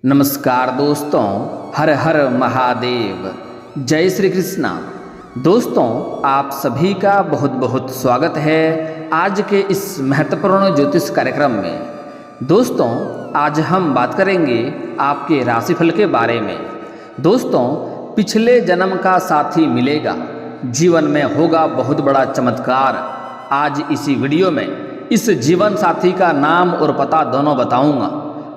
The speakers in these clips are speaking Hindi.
नमस्कार दोस्तों, हर हर महादेव, जय श्री कृष्णा। दोस्तों, आप सभी का बहुत बहुत स्वागत है आज के इस महत्वपूर्ण ज्योतिष कार्यक्रम में। दोस्तों, आज हम बात करेंगे आपके राशिफल के बारे में। दोस्तों, पिछले जन्म का साथी मिलेगा, जीवन में होगा बहुत बड़ा चमत्कार। आज इसी वीडियो में इस जीवन साथी का नाम और पता दोनों बताऊंगा।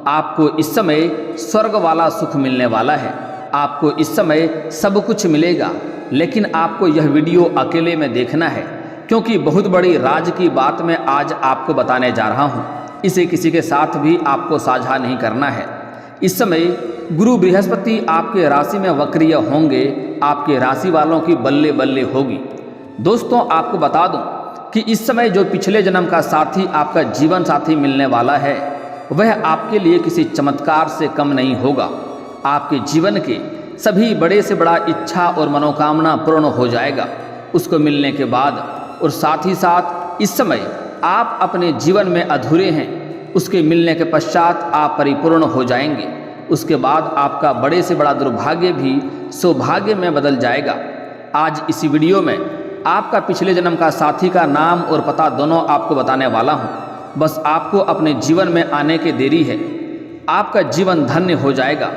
आपको इस समय स्वर्ग वाला सुख मिलने वाला है। आपको इस समय सब कुछ मिलेगा, लेकिन आपको यह वीडियो अकेले में देखना है, क्योंकि बहुत बड़ी राज की बात मैं आज आपको बताने जा रहा हूँ। इसे किसी के साथ भी आपको साझा नहीं करना है। इस समय गुरु बृहस्पति आपके राशि में वक्रीय होंगे। आपके राशि वालों की बल्ले बल्ले होगी। दोस्तों, आपको बता दूं कि इस समय जो पिछले जन्म का साथी आपका जीवन साथी मिलने वाला है, वह आपके लिए किसी चमत्कार से कम नहीं होगा। आपके जीवन के सभी बड़े से बड़ा इच्छा और मनोकामना पूर्ण हो जाएगा उसको मिलने के बाद। और साथ ही साथ इस समय आप अपने जीवन में अधूरे हैं, उसके मिलने के पश्चात आप परिपूर्ण हो जाएंगे। उसके बाद आपका बड़े से बड़ा दुर्भाग्य भी सौभाग्य में बदल जाएगा। आज इसी वीडियो में आपका पिछले जन्म का साथी का नाम और पता दोनों आपको बताने वाला हूँ। बस आपको अपने जीवन में आने की देरी है। आपका जीवन धन्य हो जाएगा।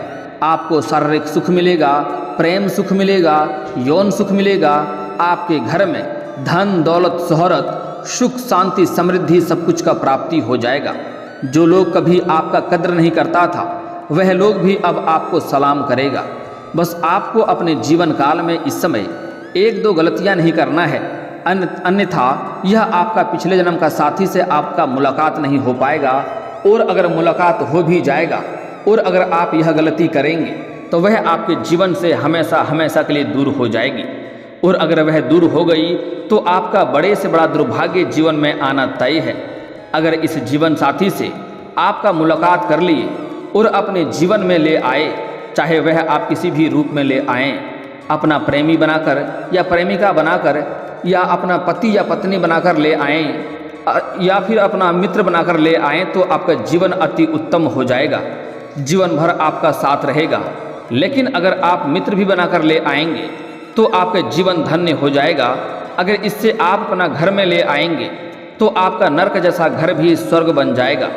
आपको शारीरिक सुख मिलेगा, प्रेम सुख मिलेगा, यौन सुख मिलेगा। आपके घर में धन दौलत शोहरत सुख शांति समृद्धि सब कुछ का प्राप्ति हो जाएगा। जो लोग कभी आपका कद्र नहीं करता था, वह लोग भी अब आपको सलाम करेगा। बस आपको अपने जीवन काल में इस समय एक दो गलतियां नहीं करना है, अन्यथा यह आपका पिछले जन्म का साथी से आपका मुलाकात नहीं हो पाएगा। और अगर मुलाकात हो भी जाएगा और अगर आप यह गलती करेंगे तो वह आपके जीवन से हमेशा हमेशा के लिए दूर हो जाएगी। और अगर वह दूर हो गई तो आपका बड़े से बड़ा दुर्भाग्य जीवन में आना तय है। अगर इस जीवन साथी से आपका मुलाकात कर लिए और अपने जीवन में ले आए, चाहे वह आप किसी भी रूप में ले आएँ, अपना प्रेमी बनाकर या प्रेमिका बनाकर, या अपना पति या पत्नी बनाकर ले आएं, या फिर अपना मित्र बनाकर ले आएं, तो आपका जीवन अति उत्तम हो जाएगा। जीवन भर आपका साथ रहेगा। लेकिन अगर आप मित्र भी बनाकर ले आएंगे तो आपका जीवन धन्य हो जाएगा। अगर इससे आप अपना घर में ले आएंगे तो आपका नरक जैसा घर भी स्वर्ग बन जाएगा।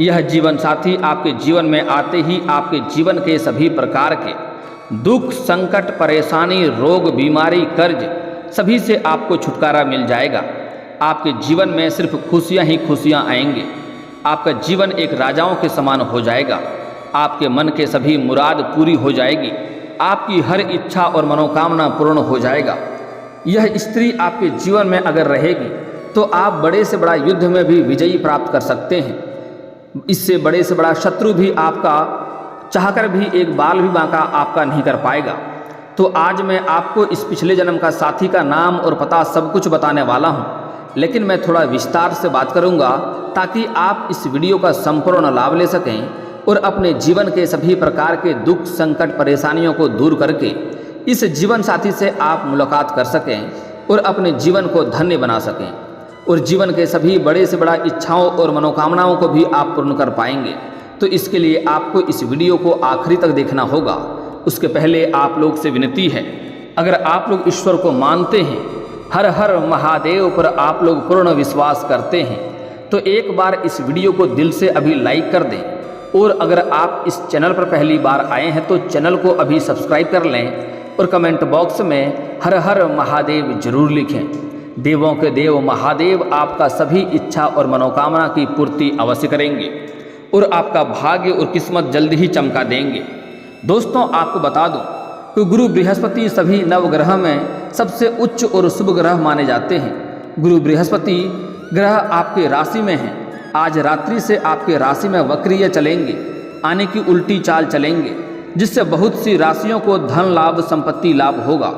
यह जीवन साथी आपके जीवन में आते ही आपके जीवन के सभी प्रकार के दुख संकट परेशानी रोग बीमारी कर्ज सभी से आपको छुटकारा मिल जाएगा। आपके जीवन में सिर्फ खुशियां ही खुशियां आएंगे। आपका जीवन एक राजाओं के समान हो जाएगा। आपके मन के सभी मुराद पूरी हो जाएगी। आपकी हर इच्छा और मनोकामना पूर्ण हो जाएगा। यह स्त्री आपके जीवन में अगर रहेगी तो आप बड़े से बड़ा युद्ध में भी विजयी प्राप्त कर सकते हैं। इससे बड़े से बड़ा शत्रु भी आपका चाहकर भी एक बाल भी बांका आपका नहीं कर पाएगा। तो आज मैं आपको इस पिछले जन्म का साथी का नाम और पता सब कुछ बताने वाला हूँ, लेकिन मैं थोड़ा विस्तार से बात करूँगा ताकि आप इस वीडियो का संपूर्ण लाभ ले सकें और अपने जीवन के सभी प्रकार के दुख संकट परेशानियों को दूर करके इस जीवन साथी से आप मुलाकात कर सकें और अपने जीवन को धन्य बना सकें। और जीवन के सभी बड़े से बड़ा इच्छाओं और मनोकामनाओं को भी आप पूर्ण कर पाएंगे। तो इसके लिए आपको इस वीडियो को आखिरी तक देखना होगा। उसके पहले आप लोग से विनती है, अगर आप लोग ईश्वर को मानते हैं, हर हर महादेव पर आप लोग पूर्ण विश्वास करते हैं, तो एक बार इस वीडियो को दिल से अभी लाइक कर दें। और अगर आप इस चैनल पर पहली बार आए हैं तो चैनल को अभी सब्सक्राइब कर लें और कमेंट बॉक्स में हर हर महादेव जरूर लिखें। देवों के देव महादेव आपका सभी इच्छा और मनोकामना की पूर्ति अवश्य करेंगे और आपका भाग्य और किस्मत जल्द ही चमका देंगे। दोस्तों, आपको बता दूं कि गुरु बृहस्पति सभी नवग्रह में सबसे उच्च और शुभ ग्रह माने जाते हैं। गुरु बृहस्पति ग्रह आपके राशि में हैं। आज रात्रि से आपके राशि में वक्रीय चलेंगे, आने की उल्टी चाल चलेंगे, जिससे बहुत सी राशियों को धन लाभ संपत्ति लाभ होगा,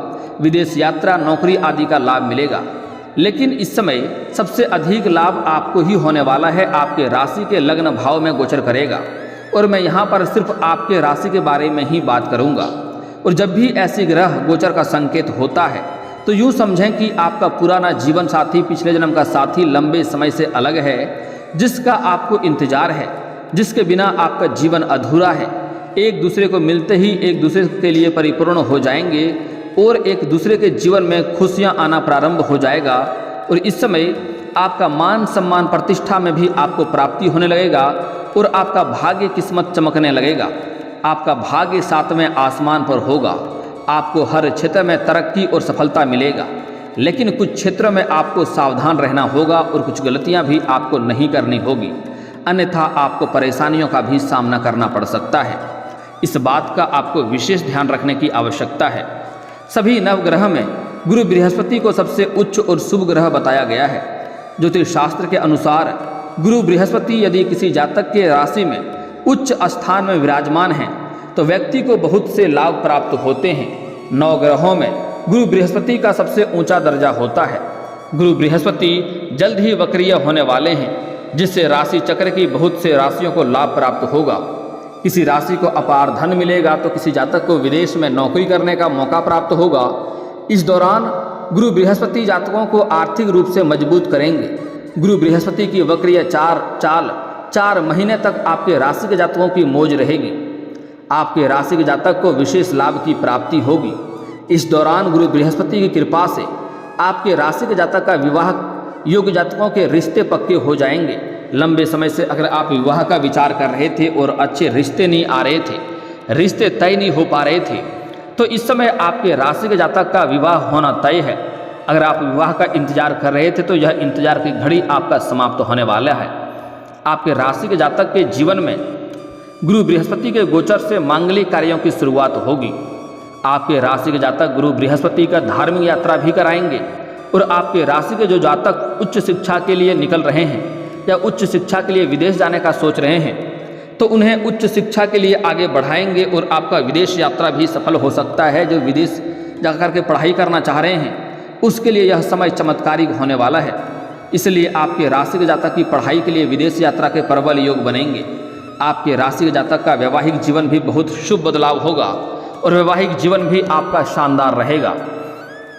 विदेश यात्रा नौकरी आदि का लाभ मिलेगा। लेकिन इस समय सबसे अधिक लाभ आपको ही होने वाला है। आपके राशि के लग्न भाव में गोचर करेगा और मैं यहाँ पर सिर्फ आपके राशि के बारे में ही बात करूँगा। और जब भी ऐसी ग्रह गोचर का संकेत होता है तो यूँ समझें कि आपका पुराना जीवन साथी पिछले जन्म का साथी लंबे समय से अलग है, जिसका आपको इंतजार है, जिसके बिना आपका जीवन अधूरा है, एक दूसरे को मिलते ही एक दूसरे के लिए परिपूर्ण हो जाएंगे और एक दूसरे के जीवन में खुशियां आना प्रारंभ हो जाएगा। और इस समय आपका मान सम्मान प्रतिष्ठा में भी आपको प्राप्ति होने लगेगा और आपका भाग्य किस्मत चमकने लगेगा। आपका भाग्य सातवें आसमान पर होगा। आपको हर क्षेत्र में तरक्की और सफलता मिलेगा, लेकिन कुछ क्षेत्रों में आपको सावधान रहना होगा और कुछ गलतियां भी आपको नहीं करनी होगी, अन्यथा आपको परेशानियों का भी सामना करना पड़ सकता है। इस बात का आपको विशेष ध्यान रखने की आवश्यकता है। सभी नवग्रह में गुरु बृहस्पति को सबसे उच्च और शुभ ग्रह बताया गया है। ज्योतिष शास्त्र के अनुसार गुरु बृहस्पति यदि किसी जातक के राशि में उच्च स्थान में विराजमान हैं तो व्यक्ति को बहुत से लाभ प्राप्त होते हैं। 9 ग्रहों में गुरु बृहस्पति का सबसे ऊंचा दर्जा होता है। गुरु बृहस्पति जल्द ही वक्रीय होने वाले हैं, जिससे राशि चक्र की बहुत से राशियों को लाभ प्राप्त होगा। किसी राशि को अपार धन मिलेगा तो किसी जातक को विदेश में नौकरी करने का मौका प्राप्त होगा। इस दौरान गुरु बृहस्पति जातकों को आर्थिक रूप से मजबूत करेंगे। गुरु बृहस्पति की वक्रीय चाल 4 महीने तक आपके राशि के जातकों की मौज रहेगी। आपके राशि के जातक को विशेष लाभ की प्राप्ति होगी। इस दौरान गुरु बृहस्पति की कृपा से आपके राशि के जातक का विवाह योग्य जातकों के रिश्ते पक्के हो जाएंगे। लंबे समय से अगर आप विवाह का विचार कर रहे थे और अच्छे रिश्ते नहीं आ रहे थे, रिश्ते तय नहीं हो पा रहे थे, तो इस समय आपके राशि के जातक का विवाह होना तय है। अगर आप विवाह का इंतजार कर रहे थे तो यह इंतजार की घड़ी आपका समाप्त होने वाला है। आपके राशि के जातक के जीवन में गुरु बृहस्पति के गोचर से मांगलिक कार्यों की शुरुआत होगी। आपके राशि के जातक गुरु बृहस्पति का धार्मिक यात्रा भी कराएंगे और आपके राशि के जो जातक उच्च शिक्षा के लिए निकल रहे हैं या उच्च शिक्षा के लिए विदेश जाने का सोच रहे हैं तो उन्हें उच्च शिक्षा के लिए आगे बढ़ाएंगे और आपका विदेश यात्रा भी सफल हो सकता है। जो विदेश जाकर के पढ़ाई करना चाह रहे हैं उसके लिए यह समय चमत्कारिक होने वाला है। इसलिए आपके राशि के जातक की पढ़ाई के लिए विदेश यात्रा के प्रबल योग बनेंगे। आपके राशि के जातक का वैवाहिक जीवन भी बहुत शुभ बदलाव होगा और वैवाहिक जीवन भी आपका शानदार रहेगा।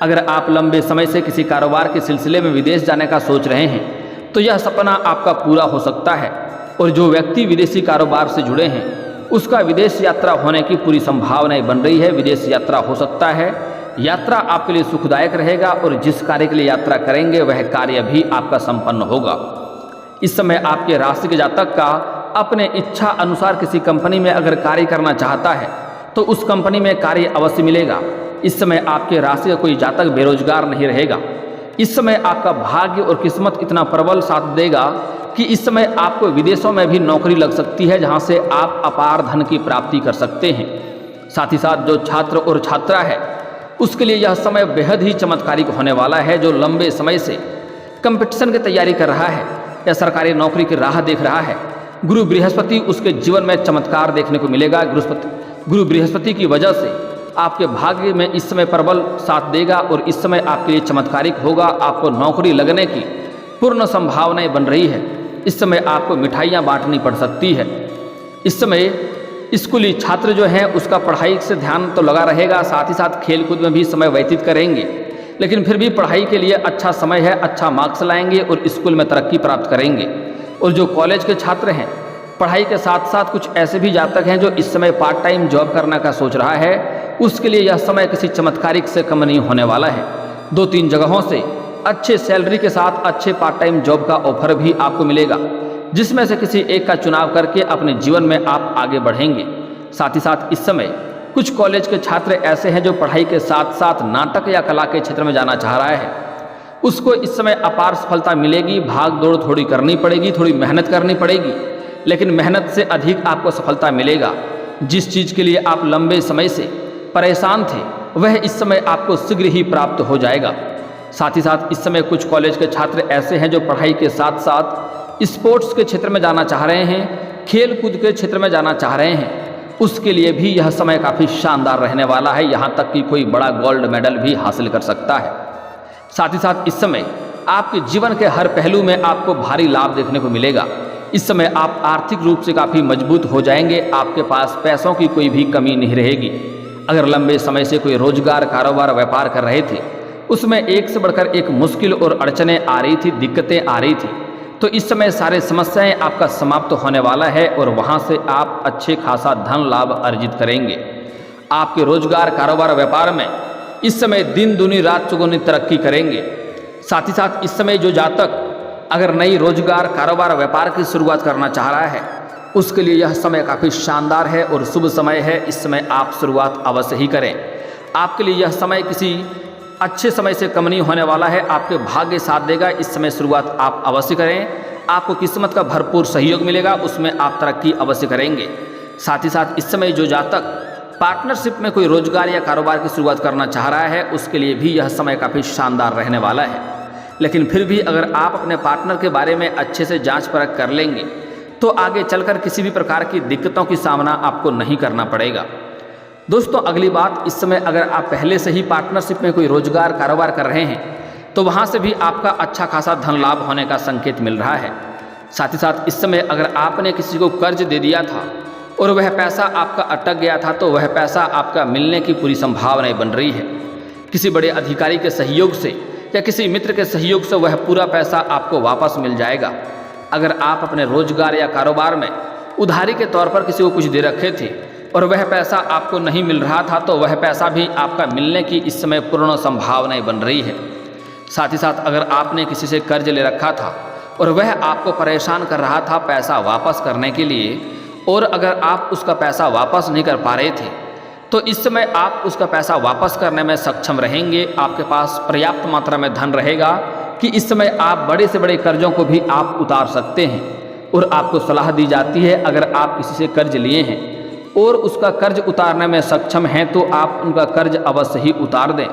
अगर आप लंबे समय से किसी कारोबार के सिलसिले में विदेश जाने का सोच रहे हैं तो यह सपना आपका पूरा हो सकता है। और जो व्यक्ति विदेशी कारोबार से जुड़े हैं उसका विदेश यात्रा होने की पूरी संभावनाएं बन रही है। विदेश यात्रा हो सकता है। यात्रा आपके लिए सुखदायक रहेगा और जिस कार्य के लिए यात्रा करेंगे वह कार्य भी आपका संपन्न होगा। इस समय आपके राशि के जातक का अपने इच्छा अनुसार किसी कंपनी में अगर कार्य करना चाहता है तो उस कंपनी में कार्य अवश्य मिलेगा। इस समय आपके राशि का कोई जातक बेरोजगार नहीं रहेगा। इस समय आपका भाग्य और किस्मत इतना प्रबल साथ देगा कि इस समय आपको विदेशों में भी नौकरी लग सकती है, जहां से आप अपार धन की प्राप्ति कर सकते हैं। साथ ही साथ जो छात्र और छात्रा है उसके लिए यह समय बेहद ही चमत्कारिक होने वाला है। जो लंबे समय से कंपटीशन की तैयारी कर रहा है या सरकारी नौकरी की राह देख रहा है, गुरु बृहस्पति उसके जीवन में चमत्कार देखने को मिलेगा। गुरु बृहस्पति की वजह से आपके भाग्य में इस समय प्रबल साथ देगा और इस समय आपके लिए चमत्कारिक होगा। आपको नौकरी लगने की पूर्ण संभावनाएं बन रही है। इस समय आपको मिठाइयाँ बांटनी पड़ सकती है। इस समय स्कूली छात्र जो हैं उसका पढ़ाई से ध्यान तो लगा रहेगा, साथ ही साथ खेल कूद में भी समय व्यतीत करेंगे, लेकिन फिर भी पढ़ाई के लिए अच्छा समय है। अच्छा मार्क्स लाएंगे और स्कूल में तरक्की प्राप्त करेंगे। और जो कॉलेज के छात्र हैं, पढ़ाई के साथ साथ कुछ ऐसे भी जातक हैं जो इस समय पार्ट टाइम जॉब करने का सोच रहा है, उसके लिए यह समय किसी चमत्कारिक से कम नहीं होने वाला है। 2-3 जगहों से अच्छे सैलरी के साथ अच्छे पार्ट टाइम जॉब का ऑफर भी आपको मिलेगा, जिसमें से किसी एक का चुनाव करके अपने जीवन में आप आगे बढ़ेंगे। साथ ही साथ इस समय कुछ कॉलेज के छात्र ऐसे हैं जो पढ़ाई के साथ साथ नाटक या कला के क्षेत्र में जाना चाह रहा है, उसको इस समय अपार सफलता मिलेगी। भाग दौड़ थोड़ी करनी पड़ेगी, थोड़ी मेहनत करनी पड़ेगी, लेकिन मेहनत से अधिक आपको सफलता मिलेगा। जिस चीज़ के लिए आप लंबे समय से परेशान थे वह इस समय आपको शीघ्र ही प्राप्त हो जाएगा। साथ ही साथ इस समय कुछ कॉलेज के छात्र ऐसे हैं जो पढ़ाई के साथ साथ स्पोर्ट्स के क्षेत्र में जाना चाह रहे हैं, खेल कूद के क्षेत्र में जाना चाह रहे हैं, उसके लिए भी यह समय काफ़ी शानदार रहने वाला है। यहाँ तक कि कोई बड़ा गोल्ड मेडल भी हासिल कर सकता है। साथ ही साथ इस समय आपके जीवन के हर पहलू में आपको भारी लाभ देखने को मिलेगा। इस समय आप आर्थिक रूप से काफ़ी मजबूत हो जाएंगे। आपके पास पैसों की कोई भी कमी नहीं रहेगी। अगर लंबे समय से कोई रोजगार, कारोबार, व्यापार कर रहे थे, उसमें एक से बढ़कर एक मुश्किल और अड़चनें आ रही थी, दिक्कतें आ रही थी, तो इस समय सारे समस्याएं आपका समाप्त होने वाला है और वहां से आप अच्छे खासा धन लाभ अर्जित करेंगे। आपके रोजगार, कारोबार, व्यापार में इस समय दिन दुनी रात चौगुनी तरक्की करेंगे। साथ ही साथ इस समय जो जातक अगर नई रोजगार, कारोबार, व्यापार की शुरुआत करना चाह रहा है उसके लिए यह समय काफ़ी शानदार है और शुभ समय है। इस समय आप शुरुआत अवश्य ही करें। आपके लिए यह समय किसी अच्छे समय से कम नहीं होने वाला है। आपके भाग्य साथ देगा। इस समय शुरुआत आप अवश्य करें। आपको किस्मत का भरपूर सहयोग मिलेगा, उसमें आप तरक्की अवश्य करेंगे। साथ ही साथ इस समय जो जातक पार्टनरशिप में कोई रोजगार या कारोबार की शुरुआत करना चाह रहा है उसके लिए भी यह समय काफ़ी शानदार रहने वाला है। लेकिन फिर भी अगर आप अपने पार्टनर के बारे में अच्छे से जांच परख कर लेंगे तो आगे चलकर किसी भी प्रकार की दिक्कतों की सामना आपको नहीं करना पड़ेगा। दोस्तों, अगली बात, इस समय अगर आप पहले से ही पार्टनरशिप में कोई रोजगार, कारोबार कर रहे हैं तो वहाँ से भी आपका अच्छा खासा धन लाभ होने का संकेत मिल रहा है। साथ ही साथ इस समय अगर आपने किसी को कर्ज दे दिया था और वह पैसा आपका अटक गया था तो वह पैसा आपका मिलने की पूरी संभावनाएं बन रही है। किसी बड़े अधिकारी के सहयोग से या किसी मित्र के सहयोग से वह पूरा पैसा आपको वापस मिल जाएगा। अगर आप अपने रोजगार या कारोबार में उधारी के तौर पर किसी को कुछ दे रखे थे और वह पैसा आपको नहीं मिल रहा था तो वह पैसा भी आपका मिलने की इस समय पूर्ण संभावनाएं बन रही है। साथ ही साथ अगर आपने किसी से कर्ज ले रखा था और वह आपको परेशान कर रहा था पैसा वापस करने के लिए और अगर आप उसका पैसा वापस नहीं कर पा रहे थे तो इस समय आप उसका पैसा वापस करने में सक्षम रहेंगे। आपके पास पर्याप्त मात्रा में धन रहेगा कि इस समय आप बड़े से बड़े कर्जों को भी आप उतार सकते हैं। और आपको सलाह दी जाती है अगर आप किसी से कर्ज लिए हैं और उसका कर्ज उतारने में सक्षम हैं तो आप उनका कर्ज अवश्य ही उतार दें,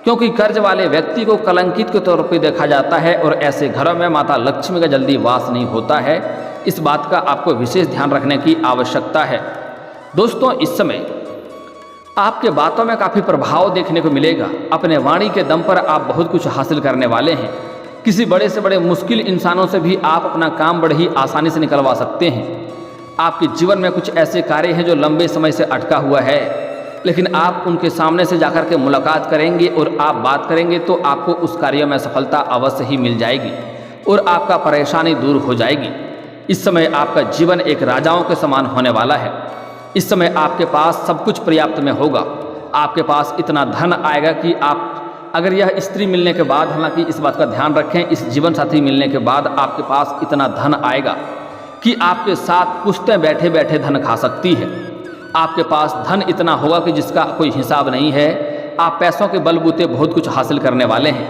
क्योंकि कर्ज वाले व्यक्ति को कलंकित के तौर पर देखा जाता है और ऐसे घरों में माता लक्ष्मी का जल्दी वास नहीं होता है। इस बात का आपको विशेष ध्यान रखने की आवश्यकता है। दोस्तों, इस समय आपके बातों में काफ़ी प्रभाव देखने को मिलेगा। अपने वाणी के दम पर आप बहुत कुछ हासिल करने वाले हैं। किसी बड़े से बड़े मुश्किल इंसानों से भी आप अपना काम बड़े ही आसानी से निकलवा सकते हैं। आपके जीवन में कुछ ऐसे कार्य हैं जो लंबे समय से अटका हुआ है, लेकिन आप उनके सामने से जाकर के मुलाकात करेंगे और आप बात करेंगे तो आपको उस कार्य में सफलता अवश्य ही मिल जाएगी और आपका परेशानी दूर हो जाएगी। इस समय आपका जीवन एक राजाओं के समान होने वाला है। इस समय आपके पास सब कुछ पर्याप्त में होगा। आपके पास इतना धन आएगा कि आप अगर यह स्त्री मिलने के बाद, हालांकि इस बात का ध्यान रखें, इस जीवन साथी मिलने के बाद आपके पास इतना धन आएगा कि आपके साथ पुश्तें बैठे बैठे धन खा सकती है। आपके पास धन इतना होगा कि जिसका कोई हिसाब नहीं है। आप पैसों के बलबूते बहुत कुछ हासिल करने वाले हैं।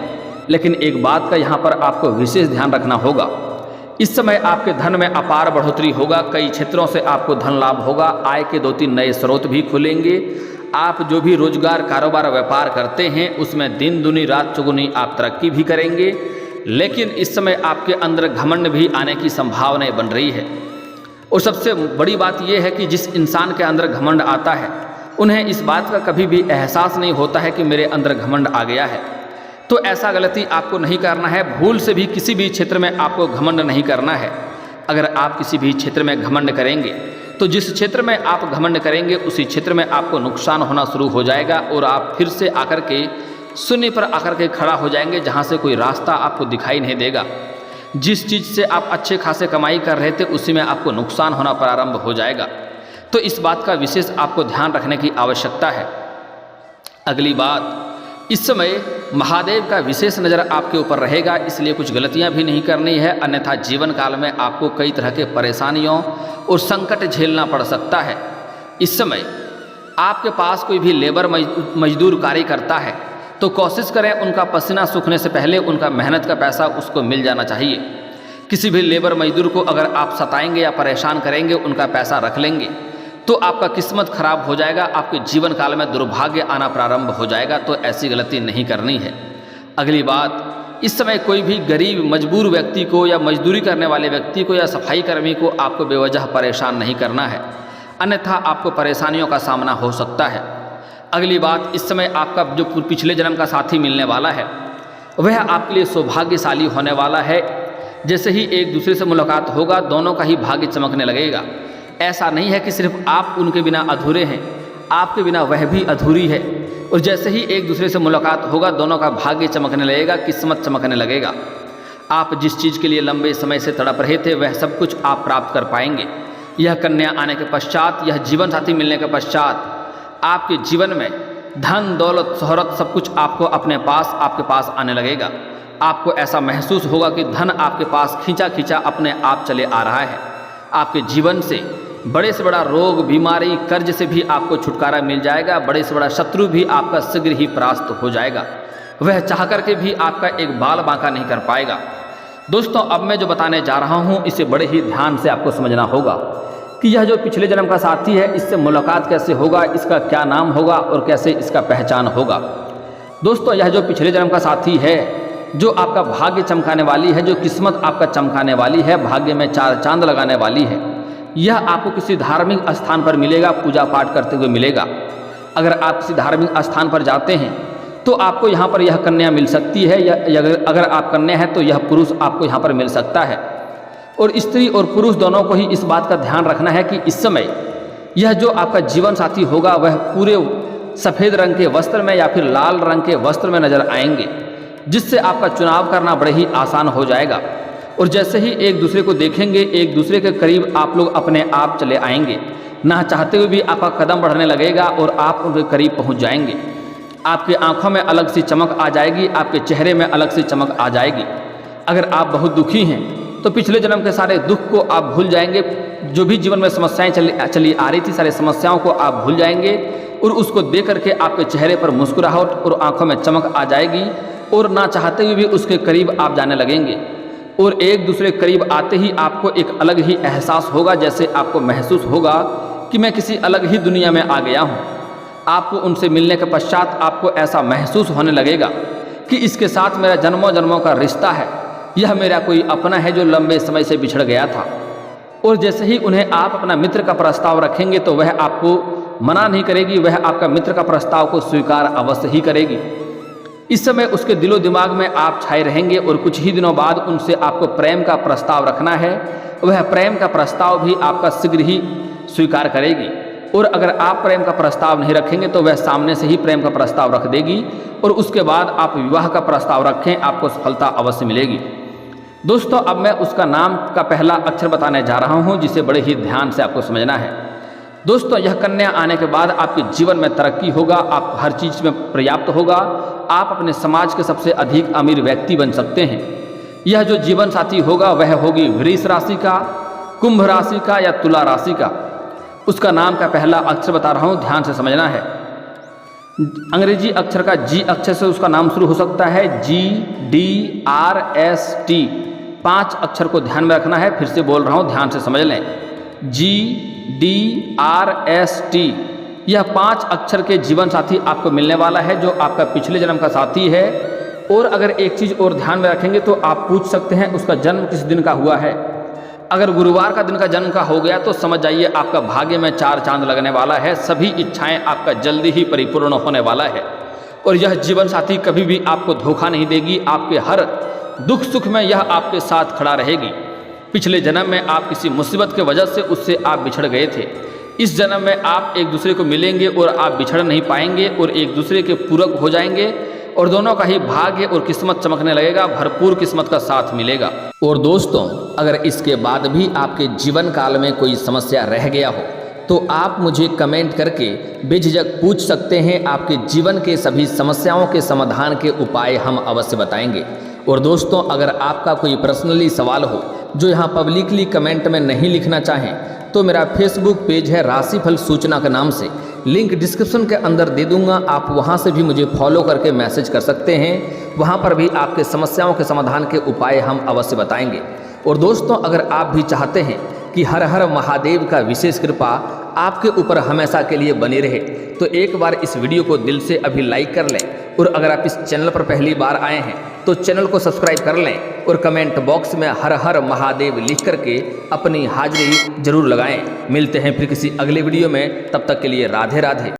लेकिन एक बात का यहाँ पर आपको विशेष ध्यान रखना होगा, इस समय आपके धन में अपार बढ़ोतरी होगा। कई क्षेत्रों से आपको धन लाभ होगा। आय के 2-3 नए स्रोत भी खुलेंगे। आप जो भी रोजगार, कारोबार, व्यापार करते हैं उसमें दिन दुनी रात चौगुनी आप तरक्की भी करेंगे। लेकिन इस समय आपके अंदर घमंड भी आने की संभावनाएं बन रही है। और सबसे बड़ी बात यह है कि जिस इंसान के अंदर घमंड आता है उन्हें इस बात का कभी भी एहसास नहीं होता है कि मेरे अंदर घमंड आ गया है। तो ऐसा गलती आपको नहीं करना है। भूल से भी किसी भी क्षेत्र में आपको घमंड नहीं करना है। अगर आप किसी भी क्षेत्र में घमंड करेंगे तो जिस क्षेत्र में आप घमंड करेंगे उसी क्षेत्र में आपको नुकसान होना शुरू हो जाएगा और आप फिर से आकर के शून्य पर आकर के खड़ा हो जाएंगे, जहां से कोई रास्ता आपको दिखाई नहीं देगा। जिस चीज़ से आप अच्छे खासे कमाई कर रहे थे उसी में आपको नुकसान होना प्रारंभ हो जाएगा। तो इस बात का विशेष आपको ध्यान रखने की आवश्यकता है। अगली बात, इस समय महादेव का विशेष नज़र आपके ऊपर रहेगा, इसलिए कुछ गलतियां भी नहीं करनी है, अन्यथा जीवन काल में आपको कई तरह के परेशानियों और संकट झेलना पड़ सकता है। इस समय आपके पास कोई भी लेबर मजदूर कार्य करता है तो कोशिश करें उनका पसीना सूखने से पहले उनका मेहनत का पैसा उसको मिल जाना चाहिए। किसी भी लेबर मजदूर को अगर आप सताएंगे या परेशान करेंगे, उनका पैसा रख लेंगे तो आपका किस्मत खराब हो जाएगा। आपके जीवन काल में दुर्भाग्य आना प्रारंभ हो जाएगा। तो ऐसी गलती नहीं करनी है। अगली बात, इस समय कोई भी गरीब मजबूर व्यक्ति को या मजदूरी करने वाले व्यक्ति को या सफाई कर्मी को आपको बेवजह परेशान नहीं करना है, अन्यथा आपको परेशानियों का सामना हो सकता है। अगली बात, इस समय आपका जो पिछले जन्म का साथी मिलने वाला है वह आपके लिए सौभाग्यशाली होने वाला है। जैसे ही एक दूसरे से मुलाकात होगा दोनों का ही भाग्य चमकने लगेगा। ऐसा नहीं है कि सिर्फ आप उनके बिना अधूरे हैं, आपके बिना वह भी अधूरी है। और जैसे ही एक दूसरे से मुलाकात होगा दोनों का भाग्य चमकने लगेगा, किस्मत चमकने लगेगा। आप जिस चीज़ के लिए लंबे समय से तड़प रहे थे वह सब कुछ आप प्राप्त कर पाएंगे। यह कन्या आने के पश्चात, यह जीवन साथी मिलने के पश्चात आपके जीवन में धन दौलत शोहरत सब कुछ आपको आपके पास आने लगेगा। आपको ऐसा महसूस होगा कि धन आपके पास खींचा खींचा अपने आप चले आ रहा है। आपके जीवन से बड़े से बड़ा रोग, बीमारी, कर्ज से भी आपको छुटकारा मिल जाएगा। बड़े से बड़ा शत्रु भी आपका शीघ्र ही परास्त हो जाएगा। वह चाह करके भी आपका एक बाल बांका नहीं कर पाएगा। दोस्तों, अब मैं जो बताने जा रहा हूँ इसे बड़े ही ध्यान से आपको समझना होगा कि यह जो पिछले जन्म का साथी है इससे मुलाकात कैसे होगा, इसका क्या नाम होगा और कैसे इसका पहचान होगा। दोस्तों, यह जो पिछले जन्म का साथी है, जो आपका भाग्य चमकाने वाली है, जो किस्मत आपका चमकाने वाली है, भाग्य में चार चांद लगाने वाली है, यह आपको किसी धार्मिक स्थान पर मिलेगा, पूजा पाठ करते हुए मिलेगा। अगर आप किसी धार्मिक स्थान पर जाते हैं तो आपको यहाँ पर यह कन्या मिल सकती है, या अगर आप कन्या हैं तो यह पुरुष आपको यहाँ पर मिल सकता है। और स्त्री और पुरुष दोनों को ही इस बात का ध्यान रखना है कि इस समय यह जो आपका जीवन साथी होगा वह पूरे सफ़ेद रंग के वस्त्र में या फिर लाल रंग के वस्त्र में नजर आएंगे, जिससे आपका चुनाव करना बड़े ही आसान हो जाएगा। और जैसे ही एक दूसरे को देखेंगे, एक दूसरे के करीब आप लोग अपने आप चले आएंगे। ना चाहते हुए भी आपका कदम बढ़ने लगेगा और आप उनके करीब पहुंच जाएंगे। आपकी आंखों में अलग सी चमक आ जाएगी, आपके चेहरे में अलग सी चमक आ जाएगी। अगर आप बहुत दुखी हैं तो पिछले जन्म के सारे दुख को आप भूल जाएंगे। जो भी जीवन में समस्याएं चली आ रही थी, सारी समस्याओं को आप भूल जाएंगे और उसको देख करके आपके चेहरे पर मुस्कुराहट और आंखों में चमक आ जाएगी और ना चाहते हुए भी उसके करीब आप जाने लगेंगे। और एक दूसरे के करीब आते ही आपको एक अलग ही एहसास होगा, जैसे आपको महसूस होगा कि मैं किसी अलग ही दुनिया में आ गया हूँ। आपको उनसे मिलने के पश्चात आपको ऐसा महसूस होने लगेगा कि इसके साथ मेरा जन्मों जन्मों का रिश्ता है, यह मेरा कोई अपना है जो लंबे समय से बिछड़ गया था। और जैसे ही उन्हें आप अपना मित्र का प्रस्ताव रखेंगे तो वह आपको मना नहीं करेगी, वह आपका मित्र का प्रस्ताव को स्वीकार अवश्य ही करेगी। इस समय उसके दिलो दिमाग में आप छाए रहेंगे और कुछ ही दिनों बाद उनसे आपको प्रेम का प्रस्ताव रखना है। वह प्रेम का प्रस्ताव भी आपका शीघ्र ही स्वीकार करेगी। और अगर आप प्रेम का प्रस्ताव नहीं रखेंगे तो वह सामने से ही प्रेम का प्रस्ताव रख देगी और उसके बाद आप विवाह का प्रस्ताव रखें, आपको सफलता अवश्य मिलेगी। दोस्तों, अब मैं उसका नाम का पहला अक्षर बताने जा रहा हूं, जिसे बड़े ही ध्यान से आपको समझना है। दोस्तों, यह कन्या आने के बाद आपके जीवन में तरक्की होगा, आप हर चीज़ में पर्याप्त होगा, आप अपने समाज के सबसे अधिक अमीर व्यक्ति बन सकते हैं। यह जो जीवन साथी होगा वह होगी वृष राशि का, कुंभ राशि का या तुला राशि का। उसका नाम का पहला अक्षर बता रहा हूँ, ध्यान से समझना है। अंग्रेजी अक्षर का जी अक्षर से उसका नाम शुरू हो सकता है, GDRST। 5 अक्षर को ध्यान में रखना है, फिर से बोल रहा हूँ, ध्यान से समझ लें। GDRST, यह 5 अक्षर के जीवन साथी आपको मिलने वाला है, जो आपका पिछले जन्म का साथी है। और अगर एक चीज़ और ध्यान में रखेंगे तो आप पूछ सकते हैं उसका जन्म किस दिन का हुआ है। अगर गुरुवार का दिन का जन्म का हो गया तो समझ जाइए आपका भाग्य में 4 चांद लगने वाला है, सभी इच्छाएं आपका जल्दी ही परिपूर्ण होने वाला है। और यह जीवन साथी कभी भी आपको धोखा नहीं देगी, आपके हर दुख सुख में यह आपके साथ खड़ा रहेगी। पिछले जन्म में आप किसी मुसीबत के वजह से उससे आप बिछड़ गए थे, इस जन्म में आप एक दूसरे को मिलेंगे और आप बिछड़ नहीं पाएंगे और एक दूसरे के पूरक हो जाएंगे और दोनों का ही भाग्य और किस्मत चमकने लगेगा, भरपूर किस्मत का साथ मिलेगा। और दोस्तों, अगर इसके बाद भी आपके जीवन काल में कोई समस्या रह गया हो तो आप मुझे कमेंट करके बेझिझक पूछ सकते हैं। आपके जीवन के सभी समस्याओं के समाधान के उपाय हम अवश्य बताएंगे। और दोस्तों, अगर आपका कोई पर्सनली सवाल हो जो यहाँ पब्लिकली कमेंट में नहीं लिखना चाहें तो मेरा फेसबुक पेज है राशिफल सूचना के नाम से, लिंक डिस्क्रिप्शन के अंदर दे दूंगा, आप वहां से भी मुझे फॉलो करके मैसेज कर सकते हैं। वहां पर भी आपके समस्याओं के समाधान के उपाय हम अवश्य बताएंगे। और दोस्तों, अगर आप भी चाहते हैं कि हर हर महादेव का विशेष कृपा आपके ऊपर हमेशा के लिए बनी रहे तो एक बार इस वीडियो को दिल से अभी लाइक कर लें। और अगर आप इस चैनल पर पहली बार आए हैं तो चैनल को सब्सक्राइब कर लें और कमेंट बॉक्स में हर हर महादेव लिख करके अपनी हाजिरी जरूर लगाएं। मिलते हैं फिर किसी अगले वीडियो में, तब तक के लिए राधे राधे।